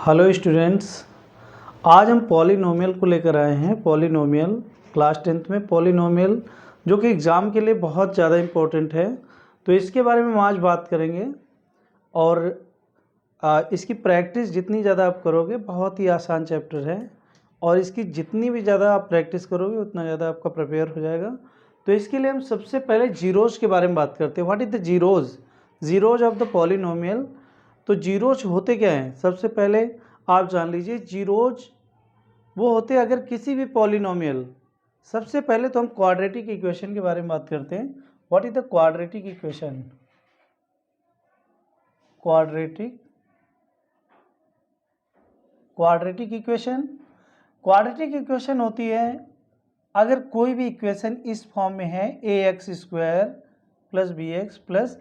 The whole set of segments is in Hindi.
हेलो स्टूडेंट्स, आज हम पॉलिनोमियल को लेकर आए हैं। पॉलिनोमियल क्लास 10th में पॉलिनोमियल जो कि एग्ज़ाम के लिए बहुत ज़्यादा इम्पोर्टेंट है, तो इसके बारे में हम आज बात करेंगे। और इसकी प्रैक्टिस जितनी ज़्यादा आप करोगे, बहुत ही आसान चैप्टर है और इसकी जितनी भी ज़्यादा आप प्रैक्टिस करोगे उतना ज़्यादा आपका प्रिपेयर हो जाएगा। तो इसके लिए हम सबसे पहले जीरोज़ के बारे में बात करते हैं। What is the zeros of the polynomial. तो जीरोज होते क्या हैं? सबसे पहले आप जान लीजिए, जीरोज वो होते हैं अगर किसी भी पॉलिनोमियल, सबसे पहले तो हम क्वाड्रेटिक इक्वेशन के बारे में बात करते हैं। What is the quadratic equation? Quadratic equation होती है अगर कोई भी इक्वेशन इस फॉर्म में है, ax² + bx +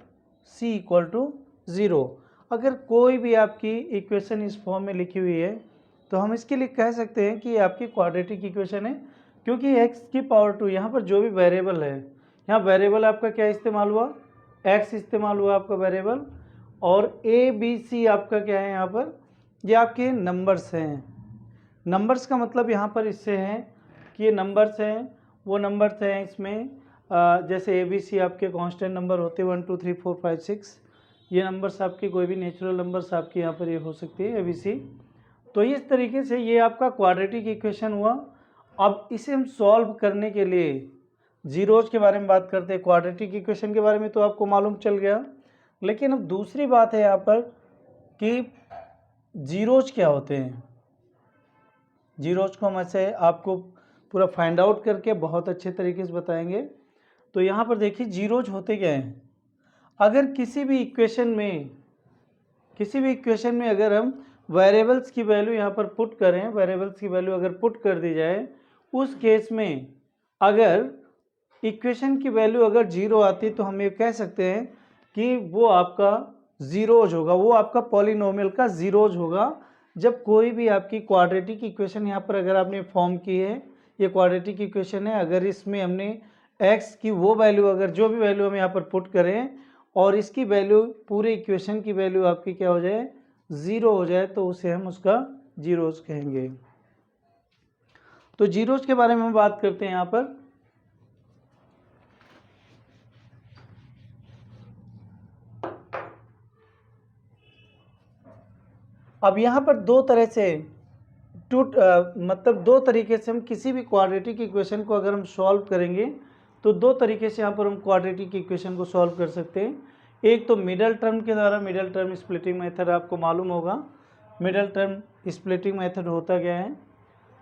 c = 0। अगर कोई भी आपकी इक्वेशन इस फॉर्म में लिखी हुई है तो हम इसके लिए कह सकते हैं कि ये आपकी क्वाड्रेटिक इक्वेशन है, क्योंकि x⁴ यहाँ पर जो भी वेरिएबल है, यहाँ वेरिएबल आपका क्या इस्तेमाल हुआ? x इस्तेमाल हुआ आपका वेरिएबल, और a b c आपका क्या है? यहाँ पर ये आपके नंबर्स हैं। नंबर्स का मतलब यहाँ पर इससे है कि ये नंबर्स हैं, वो नंबर्स हैं इसमें जैसे a b c आपके कांस्टेंट नंबर होते हैं 1 2 3 4 5 6। ये नंबर्स आपके कोई भी नेचुरल नंबर्स आपके यहाँ पर ये हो सकती है ABC। तो इस तरीके से ये आपका क्वाड्रेटिक इक्वेशन हुआ। अब इसे हम सॉल्व करने के लिए जीरोज के बारे में बात करते हैं। क्वाड्रेटिक इक्वेशन के बारे में तो आपको मालूम चल गया, लेकिन अब दूसरी बात है यहाँ पर कि जीरोज क्या होते हैं। जीरोज को हम ऐसे आपको पूरा फाइंड आउट करके बहुत अच्छे तरीके से बताएंगे। तो यहाँ पर देखिए, जीरोज होते क्या हैं? अगर किसी भी इक्वेशन में अगर हम वेरिएबल्स की वैल्यू यहाँ पर पुट करें, वेरिएबल्स की वैल्यू अगर पुट कर दी जाए, उस केस में अगर इक्वेशन की वैल्यू अगर 0 आती तो हम ये कह सकते हैं कि वो आपका जीरोज होगा, वो आपका पॉलिनोमियल का जीरोज होगा। जब कोई भी आपकी क्वाड्रेटिक इक्वेशन यहाँ पर अगर आपने फॉर्म की है, ये क्वाड्रेटिक इक्वेशन है, अगर इसमें हमने x की वो वैल्यू, अगर जो भी वैल्यू हम यहाँ पर पुट करें और इसकी वैल्यू, पूरे इक्वेशन की वैल्यू आपकी क्या हो जाए? 0 हो जाए, तो उसे हम उसका जीरोज कहेंगे। तो जीरोज के बारे में हम बात करते हैं यहाँ पर। अब यहाँ पर दो तरह से मतलब दो तरीके से हम किसी भी क्वाड्रेटिक इक्वेशन को अगर हम सॉल्व करेंगे तो दो तरीके से यहाँ पर हम क्वाड्रेटिक इक्वेशन को सॉल्व कर सकते हैं। एक तो मिडल टर्म के द्वारा, मिडल टर्म स्प्लिटिंग मेथड आपको मालूम होगा। मिडल टर्म स्प्लिटिंग मेथड होता क्या है?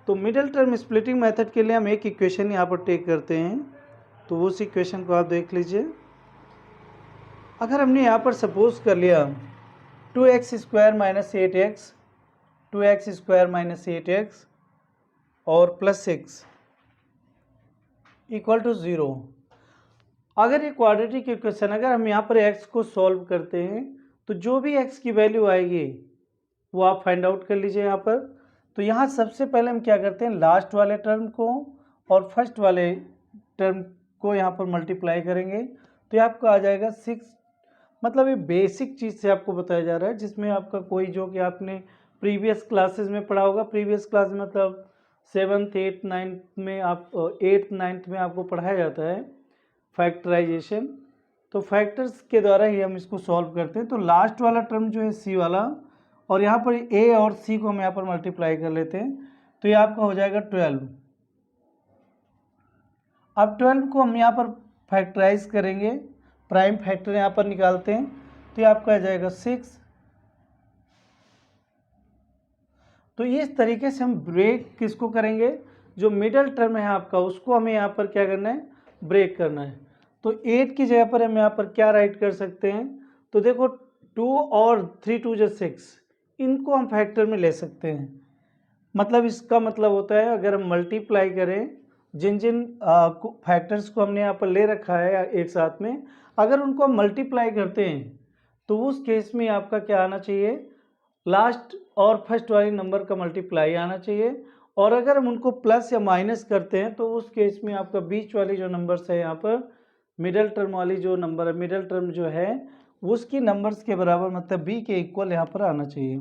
तो मिडल टर्म स्प्लिटिंग मेथड के लिए हम एक इक्वेशन यहाँ पर टेक करते हैं, तो उस इक्वेशन को आप देख लीजिए। अगर हमने यहाँ पर सपोज कर लिया 2x² - 8x, 2x² - 8x और +6 = 0। अगर ये क्वाड्रेटिक इक्वेशन, अगर हम यहाँ पर x को सॉल्व करते हैं तो जो भी x की वैल्यू आएगी वो आप फाइंड आउट कर लीजिए यहाँ पर। तो यहाँ सबसे पहले हम क्या करते हैं, लास्ट वाले टर्म को और फर्स्ट वाले टर्म को यहाँ पर मल्टीप्लाई करेंगे, तो ये आपका आ जाएगा 6। मतलब ये बेसिक चीज़ से आपको बताया जा रहा है, जिसमें आपका कोई जो कि आपने प्रीवियस क्लासेस में पढ़ा होगा। प्रीवियस क्लास मतलब 7th 8th 9th में, आप 8th 9th में आपको पढ़ाया जाता है फैक्टराइजेशन। तो फैक्टर्स के द्वारा ही हम इसको सॉल्व करते हैं। तो लास्ट वाला टर्म जो है c वाला, और यहाँ पर a और c को हम यहाँ पर मल्टीप्लाई कर लेते हैं, तो ये आपका हो जाएगा 12। अब 12 को हम यहाँ पर फैक्टराइज करेंगे, प्राइम फैक्टर यहाँ पर निकालते हैं, तो ये आपका आ जाएगा 6। तो इस तरीके से हम ब्रेक किसको करेंगे, जो मिडल टर्म है आपका, उसको हमें यहाँ पर क्या करना है, ब्रेक करना है। तो 8 की जगह पर हम यहाँ पर क्या राइट कर सकते हैं, तो देखो 2 और 3 2 = 6, इनको हम फैक्टर में ले सकते हैं। मतलब इसका मतलब होता है, अगर हम मल्टीप्लाई करें जिन जिन फैक्टर्स को हमने यहाँ पर ले रखा है एक साथ में, अगर उनको हम मल्टीप्लाई करते हैं तो उस केस में आपका क्या आना चाहिए, लास्ट और फर्स्ट वाले नंबर का मल्टीप्लाई आना चाहिए। और अगर हम उनको प्लस या माइनस करते हैं तो उस केस में आपका बीच वाली जो नंबर्स है, यहाँ पर मिडल टर्म वाली जो नंबर है, मिडल टर्म जो है उसकी नंबर्स के बराबर, मतलब b के इक्वल यहाँ पर आना चाहिए।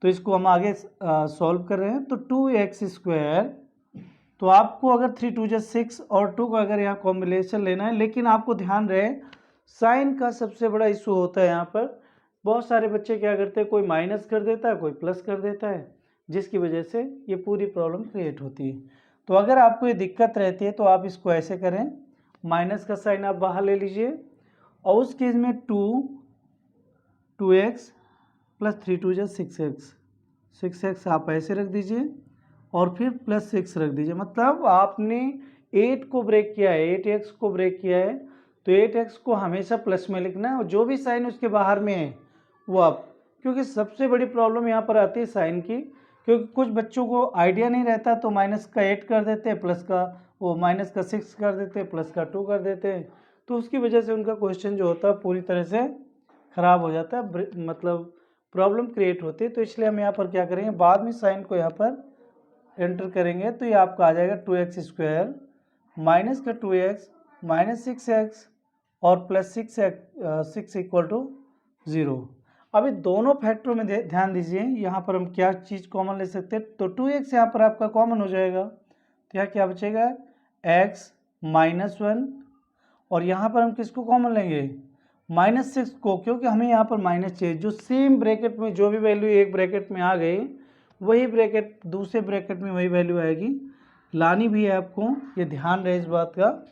तो इसको हम आगे सॉल्व कर रहे हैं। तो 2x², तो आपको अगर 3 2 जा 6 और 2 का अगर यहाँ कॉम्बिनेशन लेना है, लेकिन आपको ध्यान रहे साइन का सबसे बड़ा इशू होता है यहाँ पर। बहुत सारे बच्चे क्या करते हैं, कोई माइनस कर देता है, कोई प्लस कर देता है, जिसकी वजह से ये पूरी प्रॉब्लम क्रिएट होती है। तो अगर आपको ये दिक्कत रहती है तो आप इसको ऐसे करें, माइनस का साइन आप बाहर ले लीजिए और उस केस में 2x प्लस 3 2 जा 6x आप ऐसे रख दीजिए और फिर प्लस 6 रख दीजिए। मतलब आपने 8 को ब्रेक किया है, 8x को ब्रेक किया है, तो 8x को हमेशा प्लस में लिखना है और जो भी साइन उसके बाहर में है वो आप, क्योंकि सबसे बड़ी प्रॉब्लम यहाँ पर आती है साइन की, क्योंकि कुछ बच्चों को आइडिया नहीं रहता तो माइनस का 8 कर देते हैं, प्लस का वो माइनस का 6 कर देते हैं, प्लस का 2 कर देते हैं, तो उसकी वजह से उनका क्वेश्चन जो होता है पूरी तरह से ख़राब हो जाता है, मतलब प्रॉब्लम क्रिएट होती है। तो इसलिए हम यहाँ पर क्या करेंगे, बाद में साइन को यहाँ पर एंटर करेंगे तो ये आपका आ जाएगा 2x² माइनस का 2x माइनस 6x और प्लस 6 इक्वल टू 0। अभी दोनों फैक्टरों में ध्यान दीजिए, यहाँ पर हम क्या चीज़ कॉमन ले सकते हैं, तो 2x यहाँ पर आपका कॉमन हो जाएगा, तो यहाँ क्या बचेगा x -1 और यहाँ पर हम किसको कॉमन लेंगे, -6 को, क्योंकि हमें यहाँ पर माइनस चाहिए। जो सेम ब्रैकेट में जो भी वैल्यू एक ब्रैकेट में आ गई वही ब्रैकेट दूसरे ब्रैकेट में वही वैल्यू आएगी, लानी भी है आपको, ये ध्यान रहे इस बात का।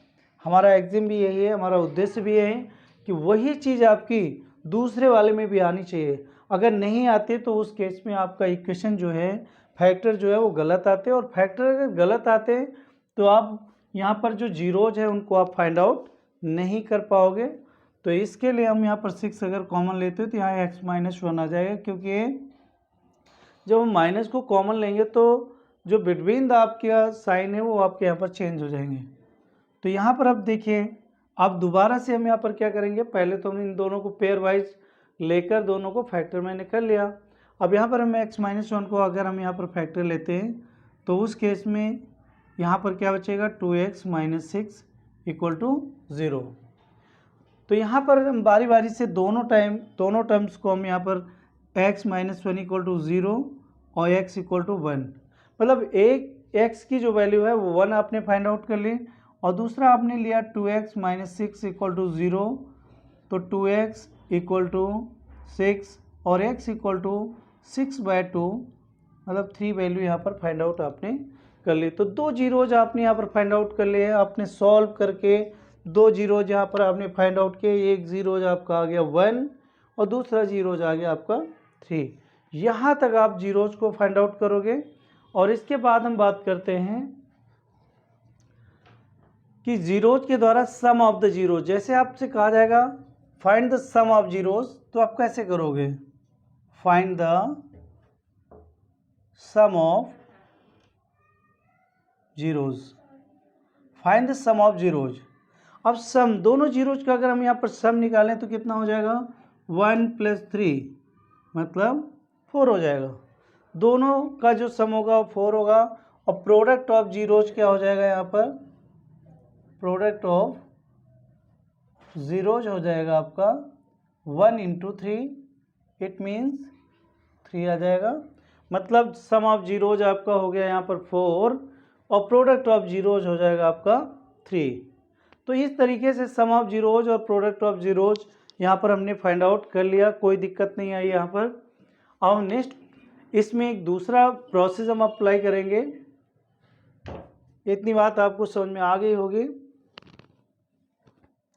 हमारा एग्जाम भी यही है, हमारा उद्देश्य भी यही है कि वही चीज़ आपकी दूसरे वाले में भी आनी चाहिए। अगर नहीं आती तो उस केस में आपका इक्वेशन जो है, फैक्टर जो है वो गलत आते हैं, और फैक्टर अगर गलत आते हैं तो आप यहाँ पर जो जीरोज है उनको आप फाइंड आउट नहीं कर पाओगे। तो इसके लिए हम यहाँ पर 6 अगर कॉमन लेते हो तो यहाँ x -1 आ जाएगा, क्योंकि जब हम माइनस को कॉमन लेंगे तो जो बिटवीन द आपके साइन है वो आपके यहाँ पर चेंज हो जाएंगे। तो यहाँ पर अब देखिए, अब दोबारा से हम यहाँ पर क्या करेंगे, पहले तो हम इन दोनों को पेयर वाइज लेकर दोनों को फैक्टर मैंने कर लिया। अब यहाँ पर हम x -1 को अगर हम यहाँ पर फैक्टर लेते हैं तो उस केस में यहाँ पर क्या बचेगा 2x - 6 इक्वल टू 0। तो यहाँ पर हम बारी बारी से दोनों टर्म्स को हम यहाँ पर x -1 इक्वल टू 0 और x इक्वल टू 1, मतलब एक x की जो वैल्यू है वो 1 आपने फाइंड आउट कर ली और दूसरा आपने लिया 2x - 6 इक्वल टू 0, तो 2x इक्वल टू 6 और x इक्वल टू 6/2, मतलब 3 वैल्यू यहाँ पर फाइंड आउट आपने कर ली। तो 2 जीरोज आपने यहाँ पर फाइंड आउट कर लिए, आपने सॉल्व करके 2 जीरोज यहाँ पर आपने फाइंड आउट किए, एक जीरोज आपका आ गया 1 और दूसरा जीरोज आ गया आपका 3। यहाँ तक आप जीरोज को फाइंड आउट करोगे और इसके बाद हम बात करते हैं कि जीरोज के द्वारा सम ऑफ द जीरोज। जैसे आपसे कहा जाएगा find the sum of zeros, तो आप कैसे करोगे, find the sum of zeros, find the sum of zeros. अब सम दोनों जीरोज का अगर हम यहाँ पर सम निकालें तो कितना हो जाएगा 1 + 3 मतलब 4 हो जाएगा। दोनों का जो सम होगा वो 4 होगा और प्रोडक्ट ऑफ जीरोज क्या हो जाएगा, यहाँ पर प्रोडक्ट ऑफ जीरोज हो जाएगा आपका 1 × 3, इट मीन्स 3 आ जाएगा। मतलब सम ऑफ जीरोज आपका हो गया यहाँ पर 4 और प्रोडक्ट ऑफ जीरोज हो जाएगा आपका 3। तो इस तरीके से सम ऑफ जीरोज और प्रोडक्ट ऑफ जीरोज यहाँ पर हमने फाइंड आउट कर लिया, कोई दिक्कत नहीं आई यहाँ पर। अब नेक्स्ट इसमें एक दूसरा प्रोसेस हम अप्लाई करेंगे, इतनी बात आपको समझ में आ गई होगी।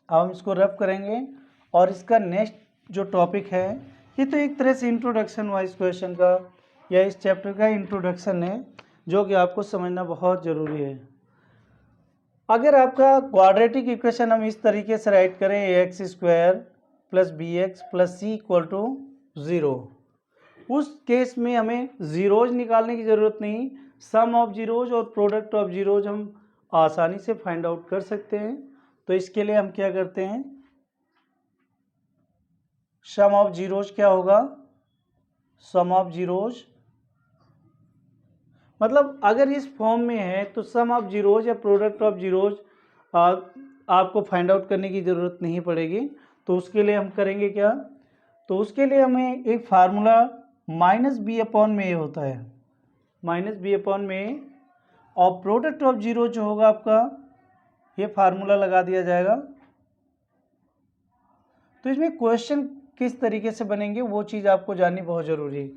अब हम इसको रफ करेंगे और इसका नेक्स्ट जो टॉपिक है, ये तो एक तरह से इंट्रोडक्शन वाइज क्वेश्चन का या इस चैप्टर का इंट्रोडक्शन है जो कि आपको समझना बहुत ज़रूरी है। अगर आपका क्वाड्रेटिक इक्वेशन हम इस तरीके से राइट करें ax² + bx + c = 0, उस केस में हमें जीरोज निकालने की ज़रूरत नहीं, सम ऑफ जीरोज और प्रोडक्ट ऑफ जीरोज हम आसानी से फाइंड आउट कर सकते हैं। तो इसके लिए हम क्या करते हैं, सम ऑफ जीरोज क्या होगा, सम ऑफ जीरोज मतलब अगर इस फॉर्म में है तो सम ऑफ जीरोज या प्रोडक्ट ऑफ जीरोज आपको फाइंड आउट करने की ज़रूरत नहीं पड़ेगी। तो उसके लिए हम करेंगे क्या, तो उसके लिए हमें एक फार्मूला माइनस बी अपॉन में ए होता है, माइनस बी अपॉन में ए, और प्रोडक्ट ऑफ जीरो जो होगा आपका, ये फार्मूला लगा दिया जाएगा। तो इसमें क्वेश्चन किस तरीके से बनेंगे वो चीज़ आपको जाननी बहुत ज़रूरी है।